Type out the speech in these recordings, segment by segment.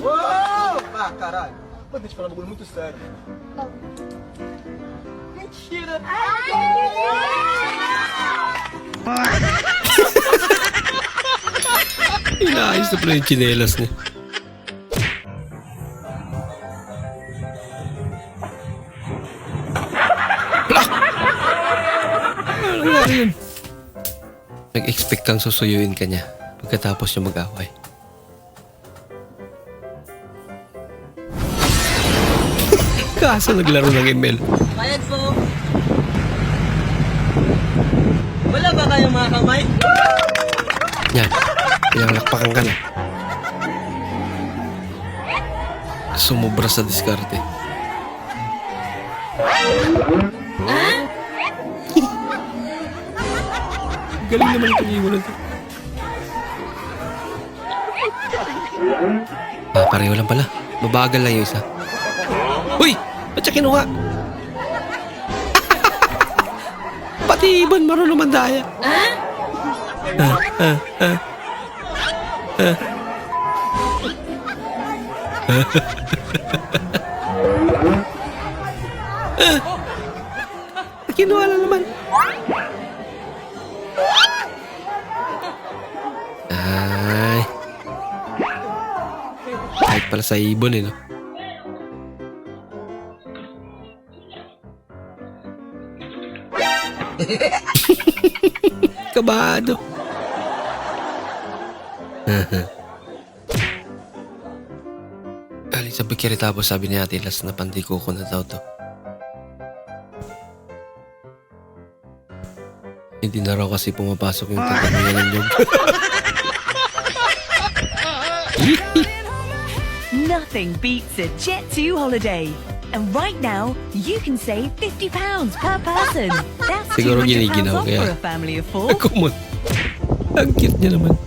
Uou! Ah, caralho. Pô, deixa eu falar um bagulho muito sério. Mentira! Inaayos na pala yung tsinelas niya. Ano nangyari yun? Nag-expect kang susuyuin ka niya pagkatapos niya mag-away. Kaso naglaro ng ML. Bayad po. Wala ba kayong mga kamay? Yan. Pinanglakpakan ka na. Sumubra sa diskarte. Galing naman ito iwan ito. Pareho lang pala. Mabagal lang yung isa. Uy! Ba't siya kinuha? Pati ibon marunong mandaya. Kinuha lang naman. Ay. Kahit pala sa ibon eh, no? Kabado. Aling sabi kaya tapos sabi ni Ate Las na pandiko ko na daw to. Hindi na raw kasi pumapasok yung tatanungan ng job. Nothing beats a Jet2 holiday. And right now, you can save £50 per person. That's Siguro £200 giniginaw off kaya. for a family of 4. Kumot. Ang cute niya naman.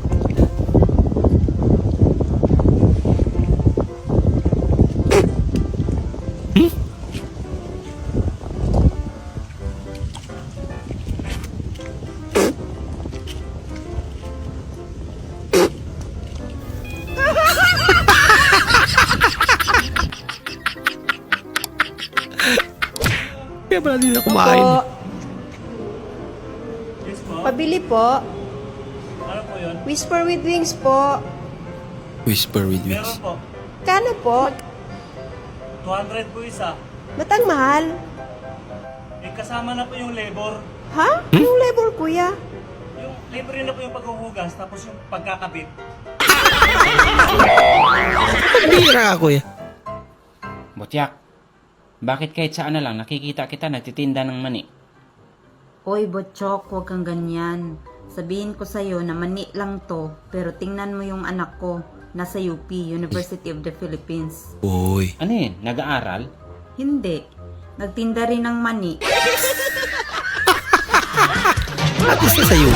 Kaya pala din na kumain. Opo. Pabili po. Ano po yun? Whisper with wings po. Whisper with Meron wings. po. Kano po? 200 po isa. Ba't ang mahal? Eh, kasama na po yung labor. Ha? Anong level, kuya? Yung labor yun na po yung paghuhugas, tapos yung pagkakabit. Bira ka, kuya. Butyak, bakit kahit saan na lang nakikita kita nagtitinda ng mani? Oy, Botchok, huwag kang ganyan. Sabihin ko sa'yo na mani lang to, pero tingnan mo yung anak ko. Nasa UP, University of the Philippines. Uy. Ano yun? Nag-aaral? Hindi. Nagtinda rin ng mani. At least na sa'yo.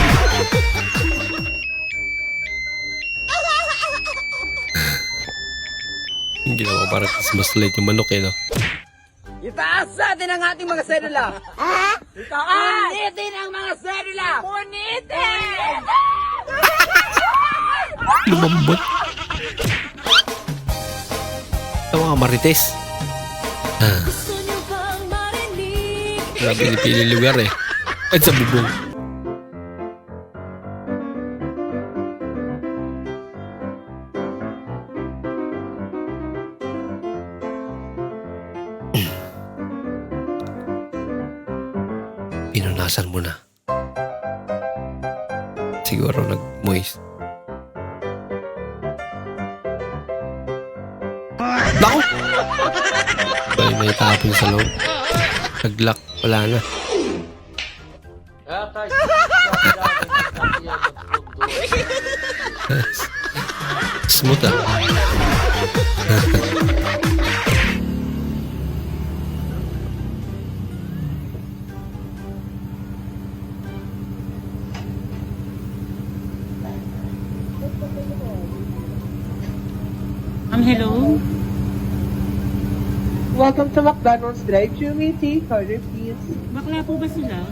Yung ginawa parang Christmas light yung manok eh, no? Itaas natin ang ating mga sedula. Ha? Itaas! Punitin ang mga sedula! Punitin! Lumambot. Ito mga marites. Wala pinipili lugar eh. At sa bubong. Pinunasan mo na. Siguro nag-moist. Naku! Bali may tapon sa loob. Nag-lock. Wala na. Smooth ah. Hello? Welcome to McDonald's Drive-Thru. May take order, please. Bakla po ba sila?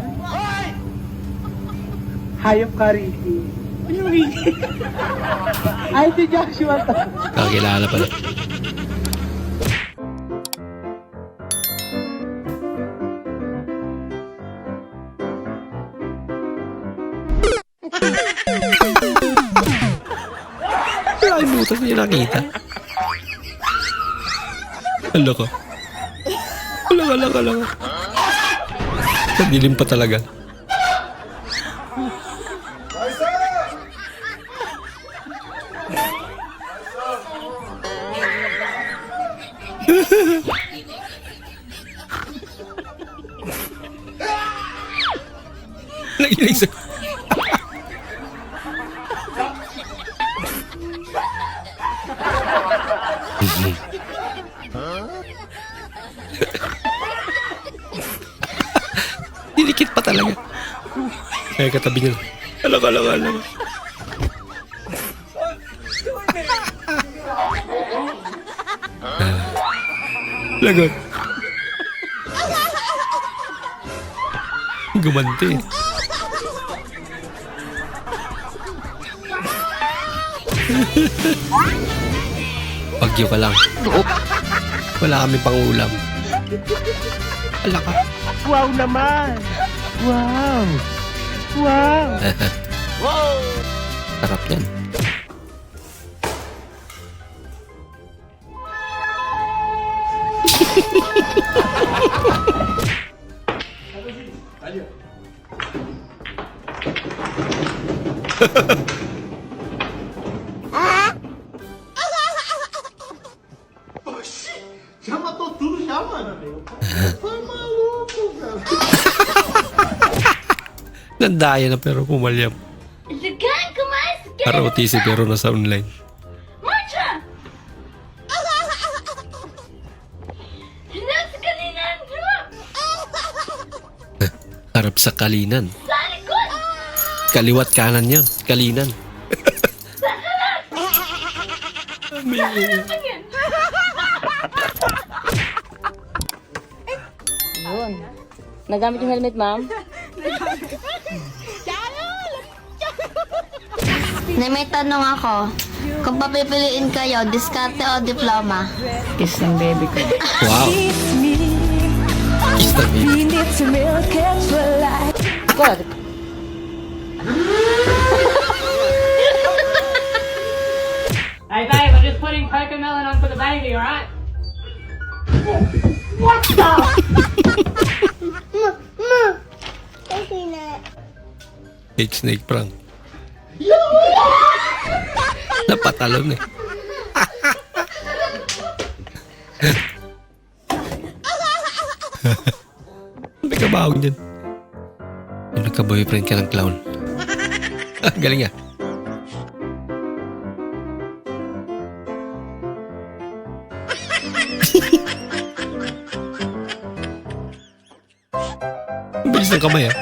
Hayop ka, Ricky. Ano yung Ricky? Ay, si Joshua to. Kakilala pala. Ay, butas niya nakita. Hala ka. Hala. Sa dilim pa talaga. Naginig sa... Dinikit pa talaga. Kaya katabi niya. Hala. Lagot. Gumanti. Bagyo ka lang. Wala kami pang ulam. Ala ka. Wow naman! Wow! Sarap yan. Nandaya na pero pumalyam. Para OTC pero nasa online. Harap sa kalinan. Kaliwat kanan yan. Kalinan. Yun. Nagamit yung helmet, ma'am? May tanong ako. Kung papipiliin kayo, diskarte o diploma? Kiss ng baby ko. Wow. Kiss the baby. God. Hey babe, I'm just putting Cocomelon on for the baby, alright? Hate snake prank. Napatalon eh. May kabahog dyan. Yung nagka-boyfriend ka ng clown. Galing ah. Bilis ng kamay ah.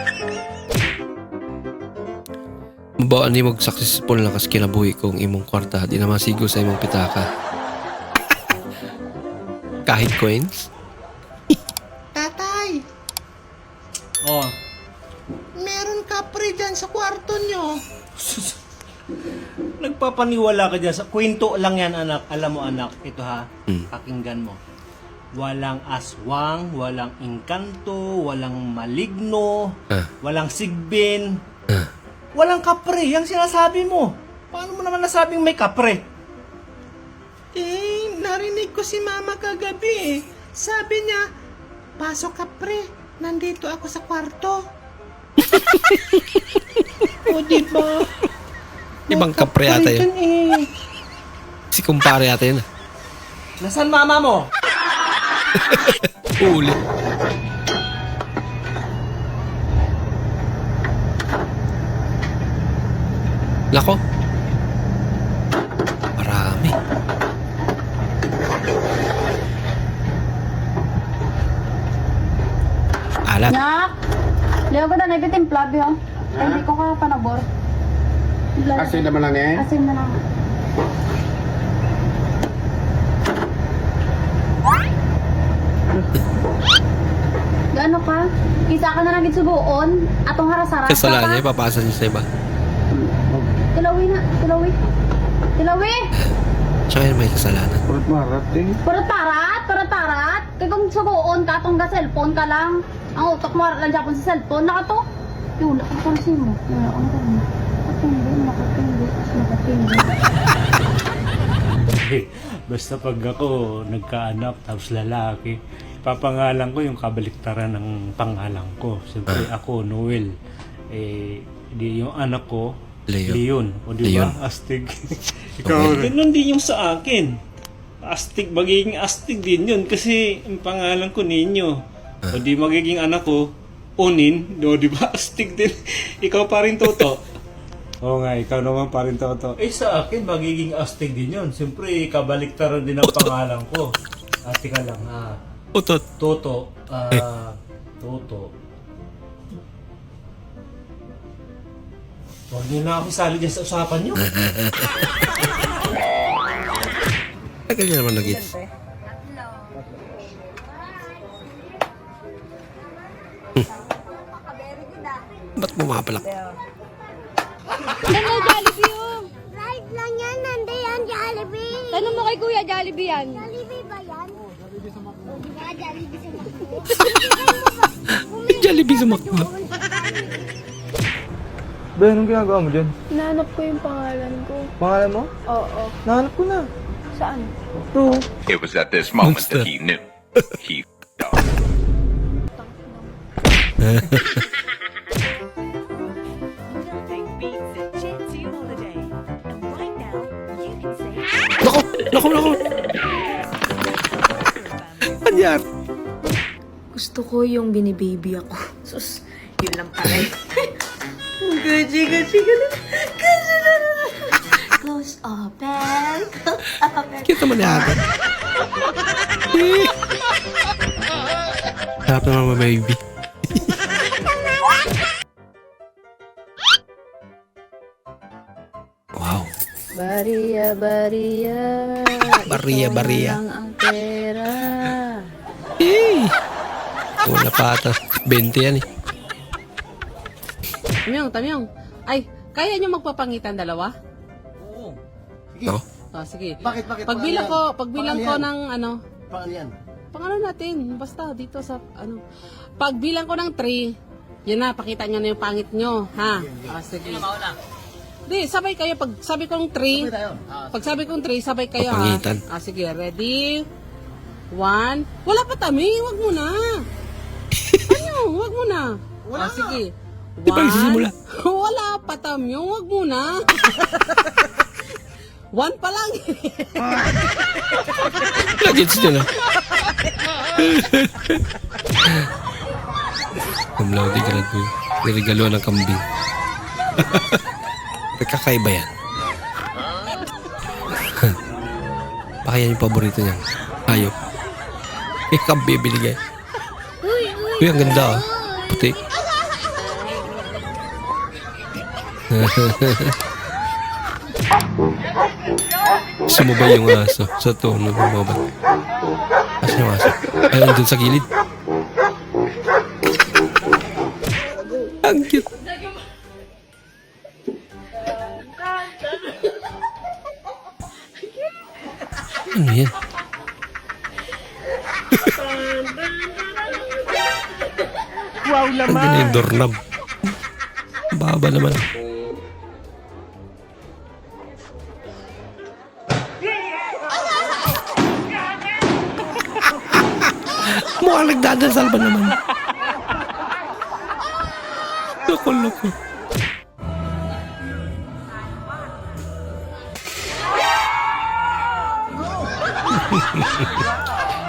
Mabawaan ni mag successful na kas kinabuhi kong imong kwarta di na masigo sa imong pitaka. Kahit coins? Tatay! Oh, Meron kapre dyan sa kwarto nyo. nagpapaniwala ka dyan sa kwento lang yan, anak. Alam mo, anak, ito ha, pakinggan mo. Walang aswang, walang engkanto, walang maligno, walang sigbin, walang kapre. Yang sinasabi mo. Paano mo naman nasabing may kapre? Narinig ko si mama kagabi eh. Sabi niya, pasok kapre, nandito ako sa kwarto. O diba? Ibang kapre ata yun. Si kumpare ata yun. Nasaan mama mo? Uli. Lako. Marami. Alat. Nak! Leo ko na nagtitimpla, biyo. Hindi ko ka panabor. Asin naman lang eh. Asin na lang. ano ka? Isa ka na lang gitsugoon. Atong harasara. Kasalanan niya, ipapasa niya sa iba. Tilawi na. Tilawi. Tilawi! Siya kaya may kasalanan. Parat tarat. Kaya kung sugoon ka, atong ga cellphone ka lang. Ang utok mo lang dyan sa cellphone. Naka to. Yun, nakapansin mo. Wala ko na. Nakatindi. Basta pag ako nagkaanak tapos lalaki, papangalan ko yung kabaliktaran ng pangalan ko. Siyempre ako, Noel. Di yung anak ko, Leon. O di ba? Astig. Ikaw, ganun din yung sa akin. Astig, magiging astig din yun kasi ang pangalan ko Ninyo. O di magiging anak ko, Onin. O di ba? Astig din. Ikaw pa rin, Toto. Oo nga, ikaw naman pa rin, Toto. Sa akin, magiging astig din yun. Siyempre, kabaliktaran din ang pangalan ko. Tika lang, Utot. Toto. Toto. Huwag niyo na ako isali dyan sa usapan niyo. Tagal niya naman nag-gets. Ba't bumapalak? Ano, Jollibee yun? Right lang yan, nande yan, Jollibee. Tanong mo kay Kuya, Jollibee yan. Jollibee ba yan? Jollibee sa Macdo. Jollibee sa Macdo. Jollibee sa Macdo. Ba, anong ginagawa mo dyan? Nahanap ko yung pangalan ko. Pangalan mo? Oo. Nahanap ko na. Saan? Ito. It was at this moment Monster. that he knew. He f***ed up. Nothing beats a Jet 2 holiday. And right now, you can save Naku! Anyar? Gusto ko yung binibaby ako. Sus, yun lang pala. Gucci. Close open. Close open. Cute naman yata. Harap naman baby. Wow. Baria. Baria. Ang pera. Wala pa ata. 20 yan eh. Tamyong. Ay, kaya nyo magpapangitan dalawa? No? Sige. Bakit? Pagbilang ko ng ano, Pangalan yan. pangalan natin, basta dito sa ano. Pagbilang ko ng 3, yun na, pakita nyo na yung pangit nyo, ha? Sige. Di, sabay kayo, pag sabi kong 3, pag sabi kong 3, sabay kayo, ha? Papangitan. Sige, ready? 1, wala pa Taming, wag mo na. Wag mo na. Sige. Di ba nagsisimula? Wala pa Taming, wag mo na. 1 pa lang. Nag-gets nyo na. Kumlaw di ganun ko. Niregalo ng kambing. Kakaiba yan. Baka yan yung paborito niya. Hayop. Kambing binigay. Uy, ang ganda ah. Puti. Sumubay yung aso sa tono ng mga bata. Asan yung aso? Ay, andun sa gilid. Ang cute. Ano yan? Wow Ang ganda yung doorknob. Baba naman. Mukhang nagdadasal ba naman? Loko.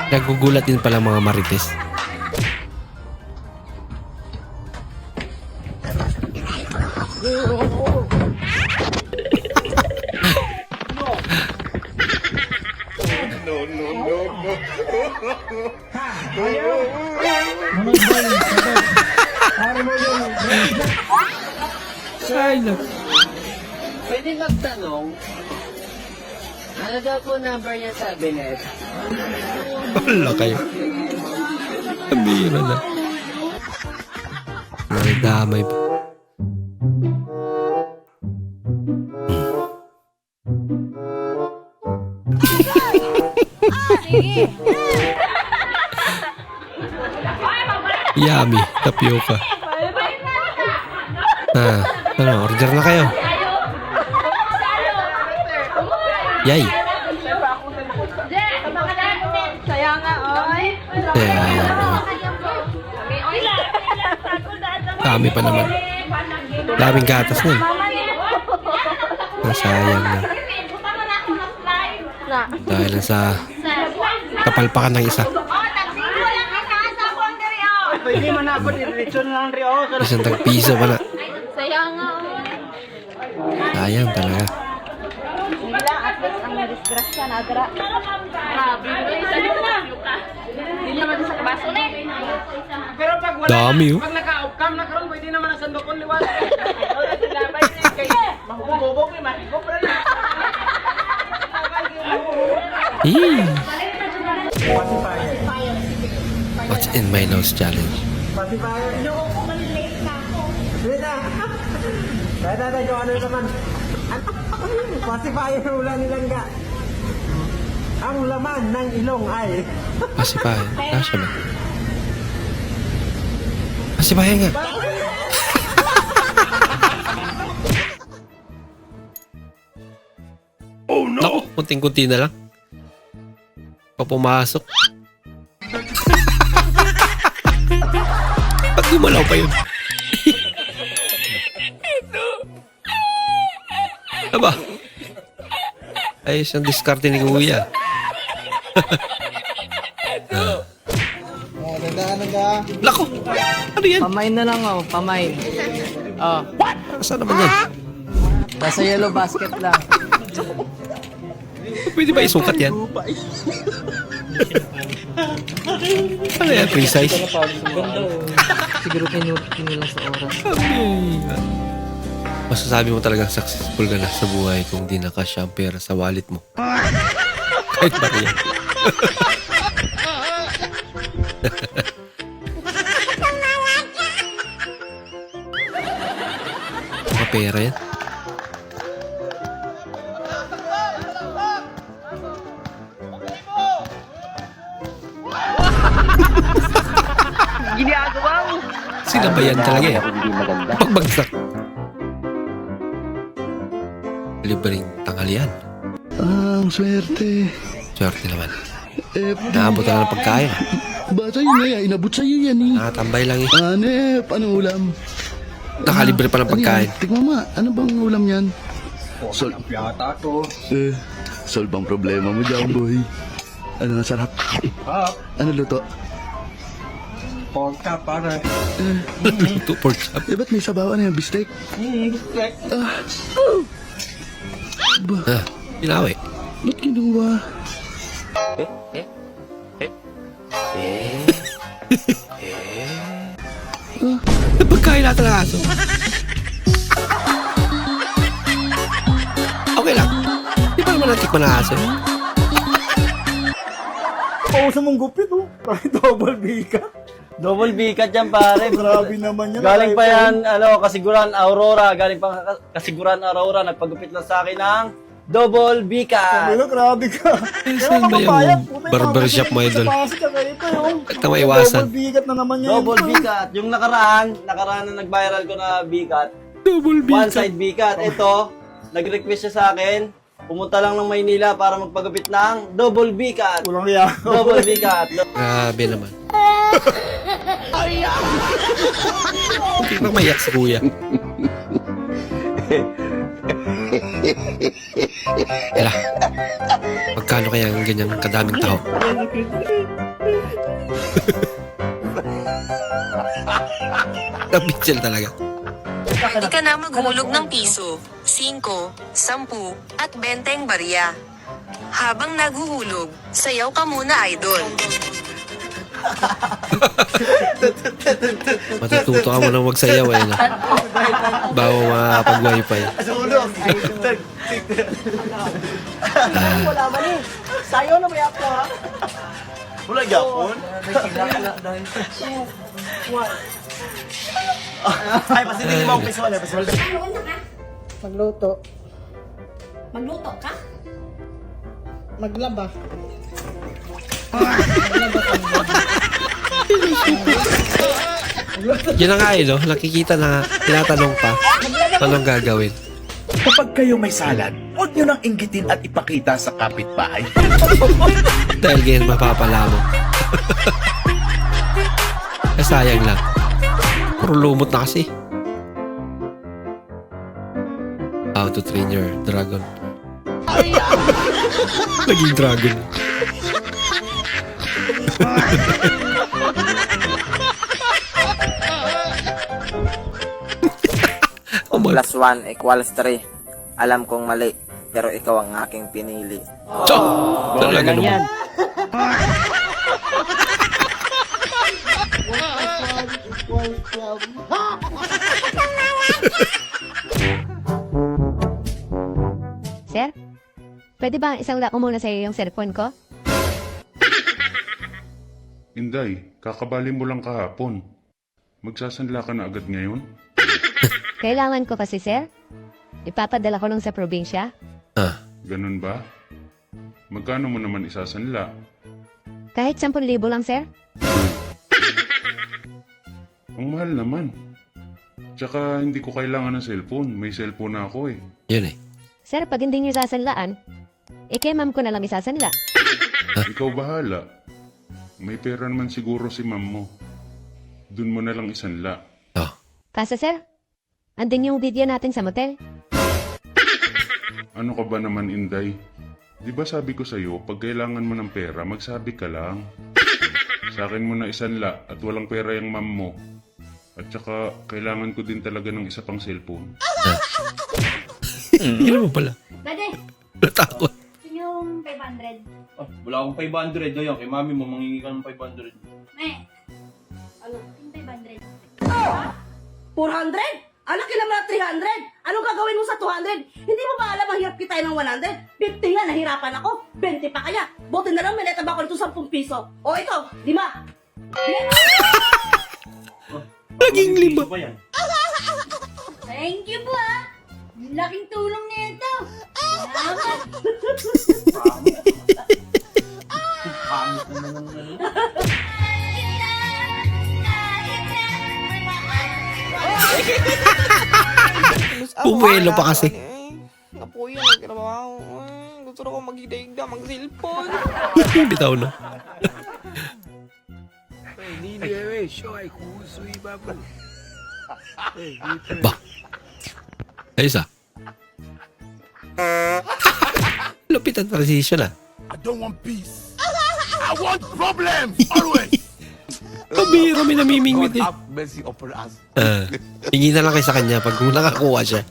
Nagugulat din pala mga marites. Ay, look. Pwede magtanong, ano daw po number niya sa Binet? Wala kayo. Ang bihira na. Damay pa. Yummy, tapioca. Ano, order na kayo. Yay. Saya nga, oy. Dami pa naman. Daming gatas nun. Nasayang na. Dahil lang sa kapalpakan ng isa. Pwede man ako, diretso na lang rin ako. Isang tag-piso pa na. Saya nga, Sayang talaga. Sige lang, at least ang disgrasya na dara. Grabe, hindi naman sa kabaso na Pero pag wala Dami, oh. pag naka-outcome na karon, pwede naman ang sandokon liwan. Mahugubog eh, mahigop na lang. What's in my nose challenge? Pacifier. Wait na. Dada, yung ano naman. Pacifier ulan nilang ga. Ang laman ng ilong ay... Pasipayan. Kasya ba? Pasipayan nga. Oh no! Naku, kunting-kunti na lang. Pa pumasok. Pag gumalaw pa yun. Aba. Ayos ang diskarte ni Kuya. Gandaan ka. Lako! Ano yan? Pamain na lang oh, pamain. Oh, Saan naman yan? nasa yellow basket lang. Pwede ba isukat yan? Ano yan? Precise? Siguro kinulang sa oras. Masasabi mo talagang successful ka na sa buhay kung di nakasya ang pera sa wallet mo. Kahit ba yan? Mga pera yan. Ginagawa mo. Sinabayan talaga eh. Pagbagsak. Libreng tanghalian. Ang swerte. Swerte naman. Naabot na ng pagkain. Ba sa'yo na yan? Inabot sa'yo yan eh. Nakatambay lang eh. Anep, anong ulam? Nakalibre pa ng pagkain. Tignan mo, ano bang ulam yan? Yata to. Solve ang problema mo dyan, boy. Ano ang sarap? Ano luto? Pogka para. Luto pork chop. Ba't may sabaw? Ano yan? Bistek? Pinawi. Ba't kinuha? Pagkain natin ng aso. Okay lang. Di pa naman natikman ng aso. Pausa mong gupit oh. Parang double bika. Double bikat yan pare. Grabe naman yan. Galing pa yan, kasiguran Aurora. Galing pa kasiguran Aurora. Nagpagupit lang sa akin ng double bikat. Pero grabe ka. Saan ba yung barbershop mo, idol? At na maiwasan. Double bigat na naman yan. Double bikat. Yung nakaraan na nag-viral ko na bikat. Double One side bikat. Ito, nag-request siya sa akin. Pumunta lang ng Maynila para magpagupit ng double bikat. Walang liya. Double bikat. Grabe naman. Hindi na mayak si Kuya. Ela, magkano kaya ang ganyang kadaming tao? Nabitsel talaga. Hindi ka na maghulog ng piso, 5, 10, at 20 barya. Habang naghuhulog, sayaw ka muna, idol. Matututo ka mo nang magsayaw eh. Bago makapag-wifi. Wala ba ni? Sayo na may ako ha? Wala gyapon. Ay, pasilin mo ang piso. Magluto. Magluto ka? Maglaba. Yun na nga no? Nakikita na tinatanong pa. Anong gagawin? Kapag kayo may salad, huwag nyo nang inggitin at ipakita sa kapitbahay. Dahil ganyan mapapala mo. Sayang lang. Puro lumot na kasi. How to train your dragon. Naging dragon. Plus 1 equals 3. Alam kong mali, pero ikaw ang aking pinili. Talaga naman. Sir, pwede ba isang ko muna sa iyo yung cellphone ko? Inday, kakabali mo lang kahapon. Magsasanla ka na agad ngayon? Kailangan ko kasi, sir. Ipapadala ko nung sa probinsya. Ganun ba? Magkano mo naman isasanla? Kahit 10,000 lang, sir. Ang mahal naman. Tsaka hindi ko kailangan ng cellphone. May cellphone na ako eh. Yun eh. Sir, pag hindi niyo sasanlaan, kay ma'am ko na lang isasanla. Ikaw bahala. May pera naman siguro si ma'am mo. Doon mo na lang isanla. Kaso, sir, andun yung video natin sa motel. Ano ka ba naman, Inday? Di ba sabi ko sa'yo, pag kailangan mo ng pera, magsabi ka lang. Sa akin mo na isanla at walang pera yung ma'am mo. At saka, kailangan ko din talaga ng isa pang cellphone. Yun mo pala. Dade, Natakot. yung 500. Wala akong 500 doon. Kay mami mo, mangingi ka ng 500. Me. Ano? Yung 500. 400? Anak, naman na 300. Anong gagawin mo sa 200? Hindi mo ba alam ang hirap kita ng 100? 50 nga, nahirapan ako. 20 pa kaya. Buti na lang, may natabak ko nito 10 piso. O ikaw, 5. Naging 5. Thank you po ah. Laking tulong nito. Salamat. Pumuelo pa kasi. Napuyo, nagtrabaho. Gusto ko maghidaigda, mag-cellphone. Bitaw na. Ba? Ayos ah. Lupit ang transition ah. I don't want peace. I want problems, always. Pabira, may namimingwit eh. Have mercy upon us. Hingi na lang kayo sa kanya pag nakakuha siya.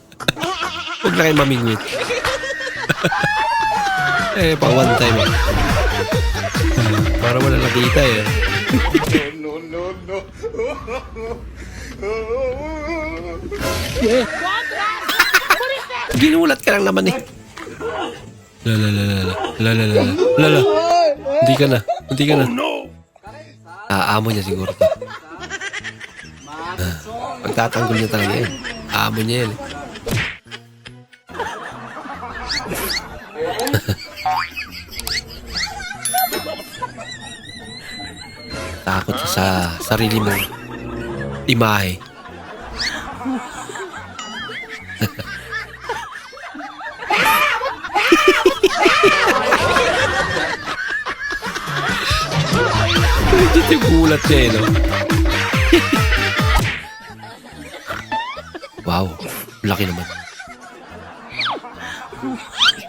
Huwag na kayo mamingwit. Pa one time eh. Para wala nakita eh. No, no, no. Ginulat ka lang naman eh. Lala. Hindi ka na. Amo niya siguro to. Pagtatanggol niya talaga yun. Amo niya yun eh. Takot sa sarili mong imahe. Dito yung gulat niya eh, no? Wow, laki naman.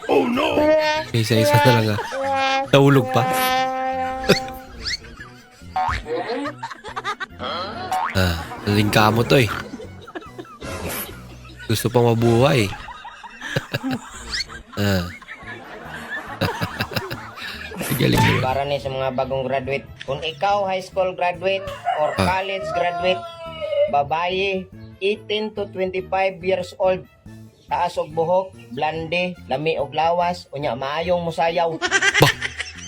Oh no! Isa-isa na lang ah. Nahulog pa. Nalingka mo to eh. Gusto pang mabuhay. Galing mo. Para ni sa mga bagong graduate. Kung ikaw high school graduate or college graduate, babae, 18 to 25 years old, taas og buhok, blonde, lami og lawas, unya maayong musayaw.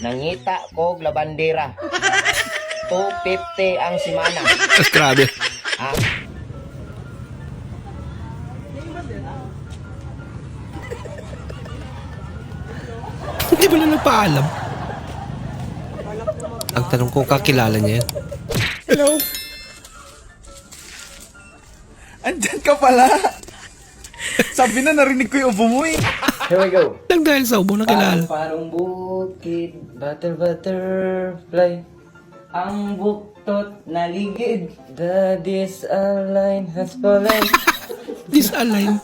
Nangita kog labandera. 250 ang simana. Grabe. Ha? Hindi mo na nagpaalam. Ang tanong ko, kakilala niya yan. Hello? Andyan ka pala. Sabi na narinig ko yung ubo mo eh. Here we go. Lang dahil sa ubo na kilala. Parang bukid, butterfly. Ang buktot naligid. The disalign has fallen. Disalign?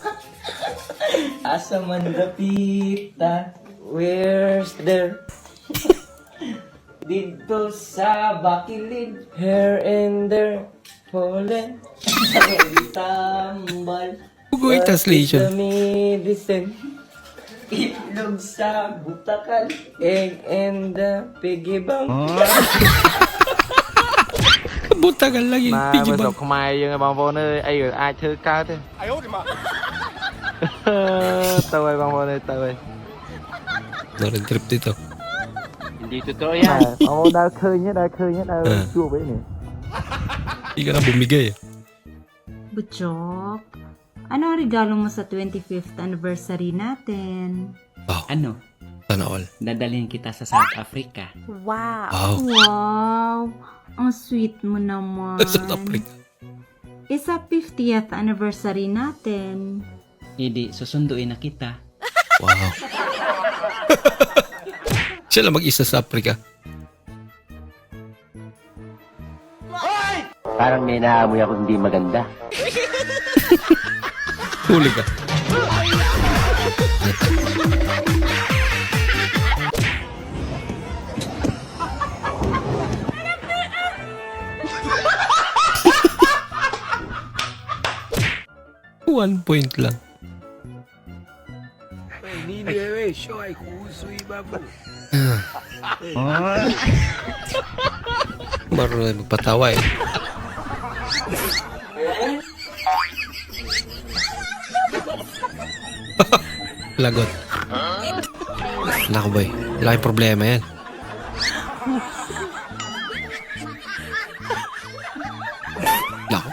Asa man dapita, where's there? Dito sa bakilid, here and there, fallen. Tambal. Google translation. Sa medicine. Itlog sa butakan, egg and the piggy bank. Butakan lagi, piggy bank. Khmer dương bang vô nơi ai rồi ai chơi cao thế. Tao ơi bang vô nơi tao ơi. Road trip dito. Hindi totoo yan. Oo, dahil chua ba yun eh. Hindi ka na bumigay. Butchok, ano ang regalo mo sa 25th anniversary natin? Ano? Sana all. Dadalhin kita sa South Africa. Wow. Wow. Wow. Ang sweet mo naman. South Africa. Isa 50th anniversary natin. Hindi, susunduin na kita. Wow. Siya lang mag-isa sa Africa. Parang may naamoy ako hindi maganda. Huli ka. One point lang. Marunong magpatawa eh. Lagot. Naku boy, laki problema yan. Naku.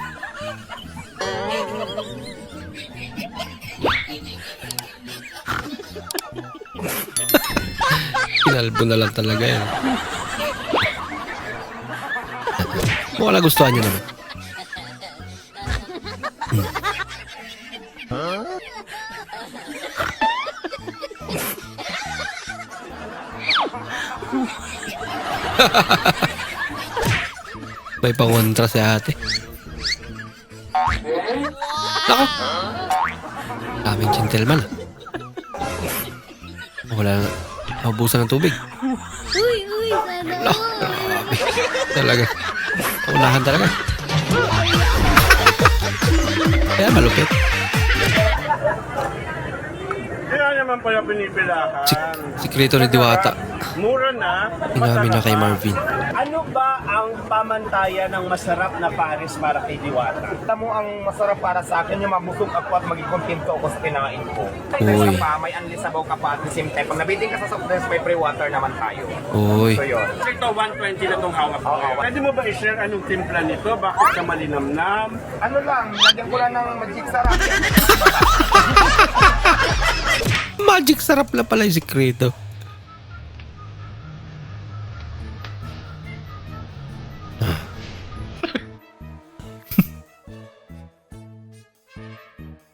Pinalbo na lang talaga yan. Mukhang nagustuhan nyo naman. May pangontra si ate. Nako. Daming gentleman. Wala na. Naubusan ng tubig. Uy, sana. Grabe. Talaga. Unahan talaga. Kaya malupit. Kaya naman pala pinipilahan. Sikreto ni Diwata. Mura na. Inamin na kay Marvin. Ano ba ang pamantayan ng masarap na Paris para kay Diwata? Kita mo ang masarap para sa akin, yung mabusog ako at maging kontento ako sa kinain ko. Uy. Isa pa, may unli sabaw ka pa at the same time. Pag nabiting ka sa soft drinks, may free water naman tayo. Uy. So yun. Ito, 120 na itong hawak ko. Pwede mo ba i-share anong timpla nito? Bakit ka malinamnam? Ano lang, lagyan ko lang ng magic sarap. Magic sarap na pala yung sikreto.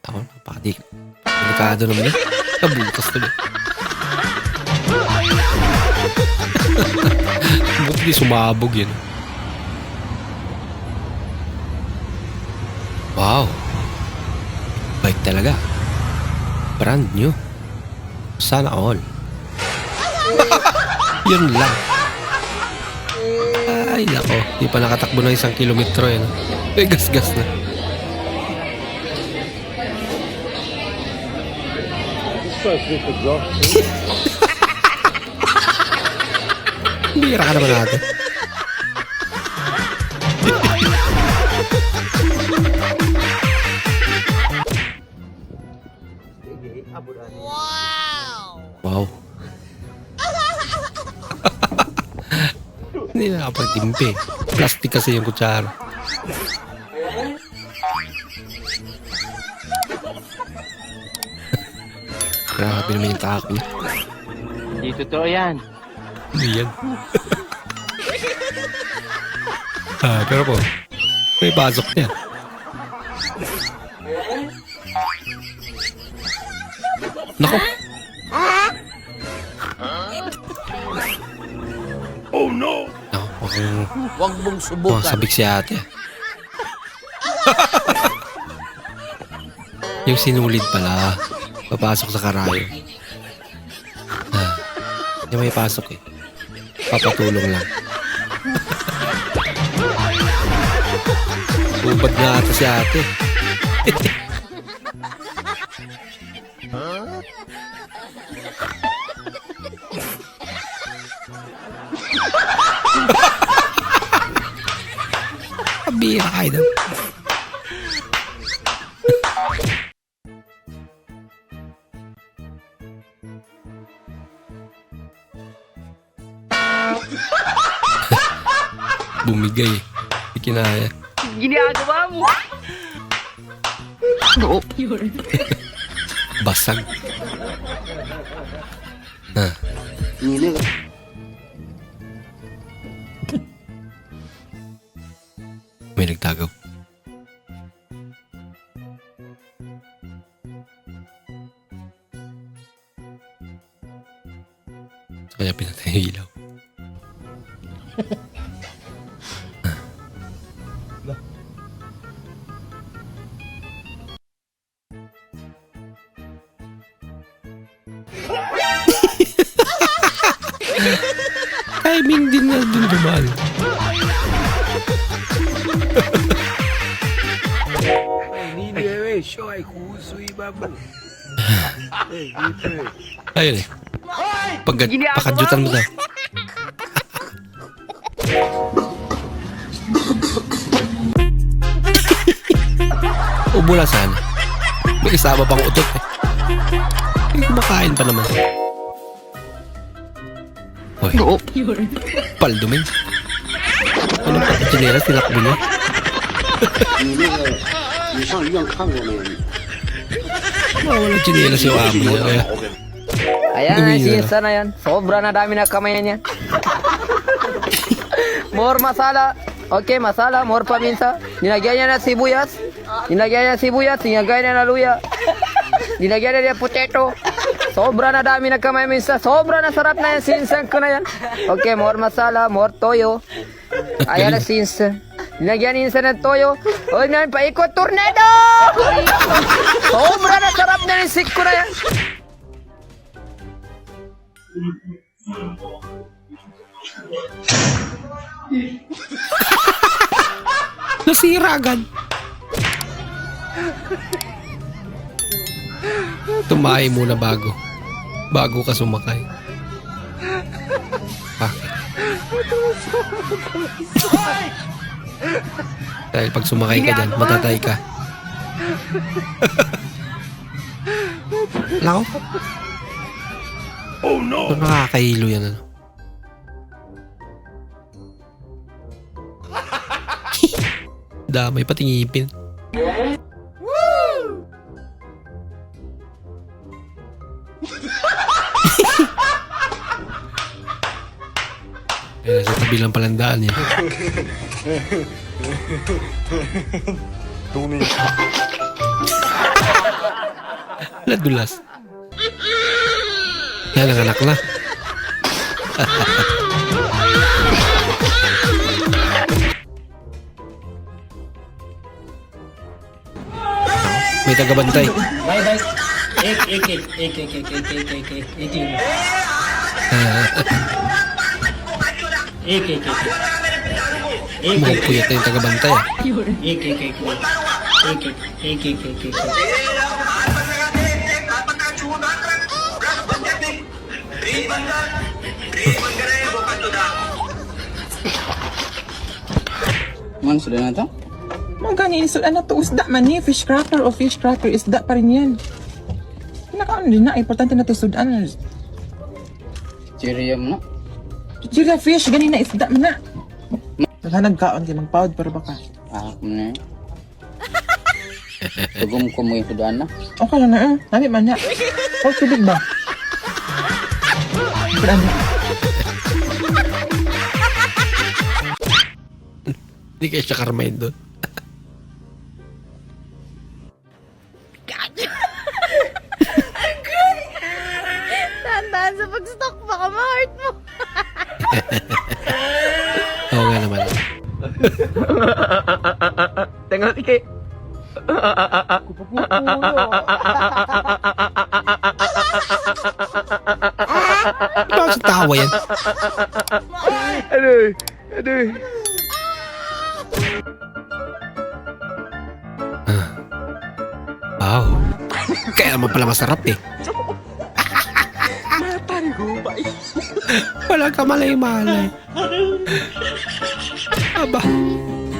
Ako, delikado naman eh. Nabukas tuloy. Buti di sumabog yun. Wow. Bike talaga. Brand new. Sana all. Yun lang. Ay nako, di pa nakatakbo ng 1 kilometro eh. May gas-gas na. Bira ka naman natin. Wow. Hindi na nakapagtimpi. Plastic kasi yung kutsara. Grabe naman yung tako niya. Hindi totoo yan. Hindi yan. Pero po, may pasok niya. Nako. Oh no! Nako, Huwag mong subukan. sabik si ate. Yung sinulid pala, papasok sa karayo. Hindi may pasok eh. Papatulong lang. Bubad na ata si ate. Pabira kayo daw. Bumigay eh. Hindi kinaya. Ginagawa mo. Basag. May nagtagaw. Kaya pinatay yung ilaw. Timing din na dun dumaan. Ayun eh. Pakadyutan mo daw. Ubo na sana. May isama pang utot eh. Hindi kumakain pa naman. Hoy. Paldumin. Ano pa? Chinelas, tinakbo niya. Walang chinelas yung amo niya. Kaya Ayan, sinsa na yan. Sobra na dami na kamay niya. More masala. Okay, masala. More paminsa. Nilagyan niya na sibuyas. Nilagyan niya na luya. Nilagyan niya potato. Sobra na dami na kamay minsa. Sobra na sarap na yan. Sinsan ko na yan. Okay, more masala. More toyo. Ayan na sinsa. Nilagyan niya ng toyo. O na, paikot tornado! Sobra na sarap na yung sik ko na yan. nasira agad. Tumahi muna bago ka sumakay. Bakit? Dahil pag sumakay ka dyan, matatay ka. Lako? Oh no! Nakakahilo yan ano. Damay pati ngipin. Eh, sa tabi lang palandaan yan. Nadulas. Yan ang anak na. May tagabantay. Bye bye. Ek. Puyat na yung tagabantay ah. Man, sudah na to? Mga ganyan, sudan na to. Isda man ni. Fish cracker o fish cracker. Isda pa rin yan. Pinakaano din na. Importante na to sudan. Chiriya mo na? Chiriya fish. Ganin na isda man na. Naghanag kaon kayo magpawad pero baka. Ah, mo na Tugong ko mo yung tudaan na. Okay lang na Nami man na. Oh, tubig ba? Tudaan na. Hindi kayo siya karmain doon. Tandaan sa pag-stock, baka ma-heart mo. Oo nga naman. Tengok sikit. Bakit tawa yan? Aduh. Aduh. Wow. Kaya naman pala masarap eh. Wala ka malay-malay. Aba.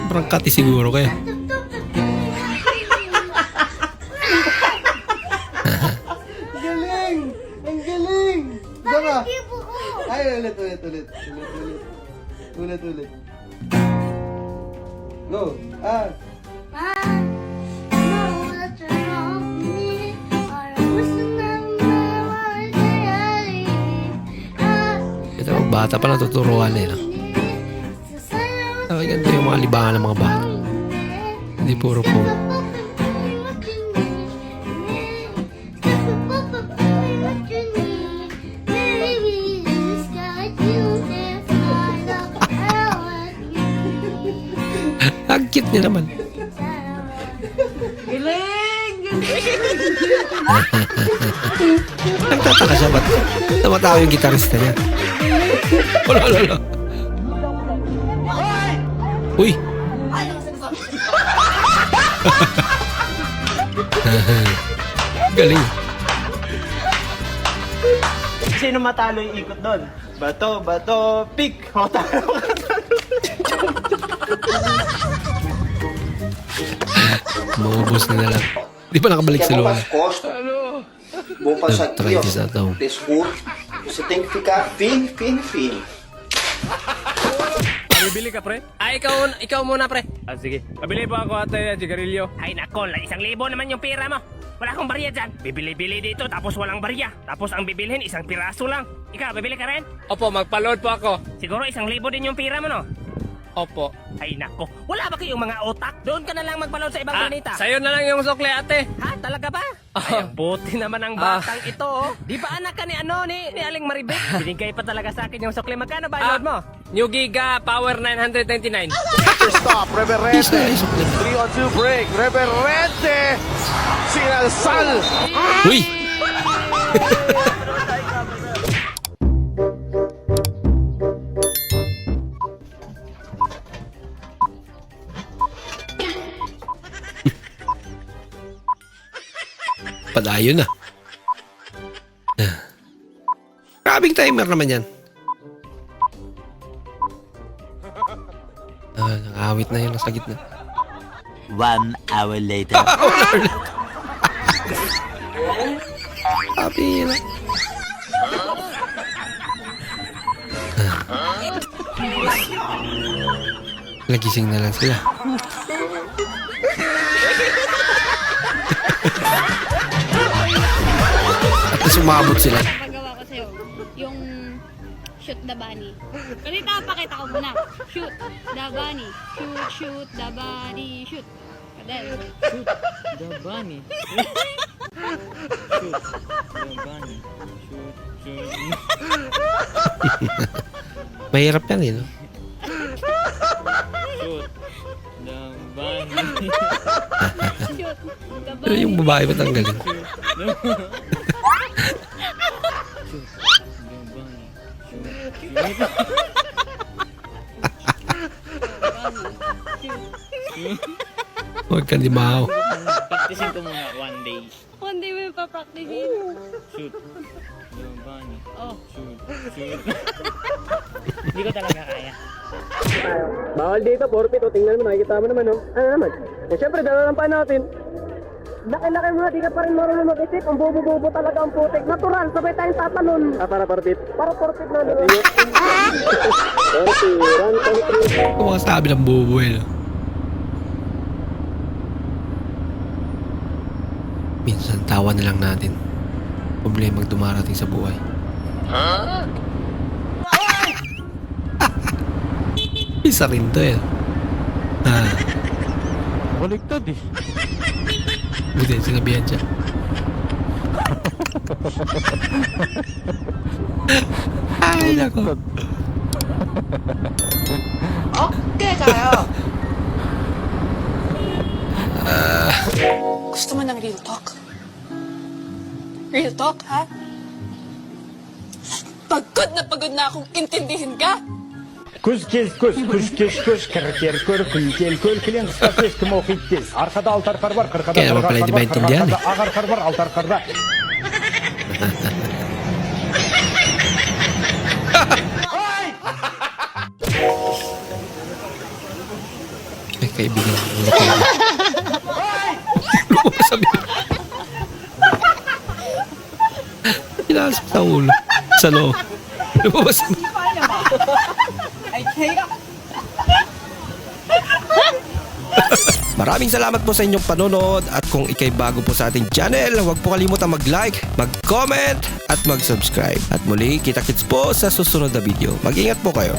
Berangkati siguro kayo. Galing! Ang galing! Diba? Ay, ulit. Ulit. Go! Ito, bata pa natuturuan eh. No? Ay, ganito yung mga libangan ng mga bata. Hindi puro po. Ang cute niya naman. Nagtataka siya ba't namatawa yung gitarista niya. Wala. Uy! Galing. Sino matalo yung ikot doon? Bato, pick! Matalo. Maubos na lang. Di pa nakabalik si Lola. Vou passar aqui, ó. Desatão. Escuro. Você tem que ficar firme. Bibili ka, pre? Ikaw muna, pre. Sige. Pabili po ako ate, sigarilyo. Ay nako, 1,000 naman yung pera mo. Wala akong barya dyan. Bibili-bili dito tapos walang barya. Tapos ang bibilhin 1 piraso lang. Ikaw, bibili ka rin? Opo, magpa-load po ako. Siguro 1,000 din yung pera mo, no? Opo. Ay nako, wala ba kayong mga otak? Doon ka na lang magpaload sa ibang planeta. Sa'yo na lang yung sukle, ate. Ha? Talaga ba? Ay, ang puti naman ang batang ito, oh. Di ba anak ka ni ni Aling Maribek? Binigay pa talaga sa akin yung sukle. Magkano ba load mo? New Giga Power 999. Stop, Reverente. 3 on 2 break. Reverente. Sinasal. Uy! Padayon na. Grabing timer naman yan. Nakawit na yun, nasa gitna. 1 hour later. Sabi na. Nagising na lang sila. At sumabot sila. Pagawa ko sa'yo, yung shoot the bunny. Kasi pakita ko muna. Shoot the bunny. Shoot the bunny. Shoot. Kadel. Shoot the bunny. Shoot the bunny. Shoot. Mahirap yan eh, no? Shoot the bunny. Shoot the Pero bunny. yung babae ba't ang galing? Huwag kang limaw. Practicein ko muna 1 day. One day may pa-practicein. Shoot the bunny. Oh. Shoot. Hindi ko talaga kaya. Bawal dito, forfeit. O, tingnan mo, nakikita mo naman, no? Ano naman? Eh, syempre, dalawa lang pa natin. Laki-laki mo, di ka pa rin marunong mag-isip. Ang bobo-bobo talaga ang putik. Natural, sabay tayong tatalon. Para forfeit? Para forfeit na, di ba? Kung mga sabi ng bubo eh, no? Minsan tawa na lang natin. Problemang dumarating sa buhay. Isa rin to eh. Baliktad eh. Buti, sinabihan siya. Ay, nako. Okay kayo. Gusto mo ng real talk? Real talk, ha? Pagod na akong intindihin ka. Kuş kez kraker kör kulkel kulkelin kıskasız kımokit kez. Arkada altar kar var, kırkada Kaya naman pala hindi maintindihan eh. agar kar var, altar karda. May kaibigan ko. Ano mo sabihin? Pinasok sa ulo. Sa loob. Ano mo sabihin? Maraming salamat po sa inyong panonood at kung ikay bago po sa ating channel, huwag po kalimutang mag-like, mag-comment at mag-subscribe. At muli, kita-kits po sa susunod na video. Mag-ingat po kayo.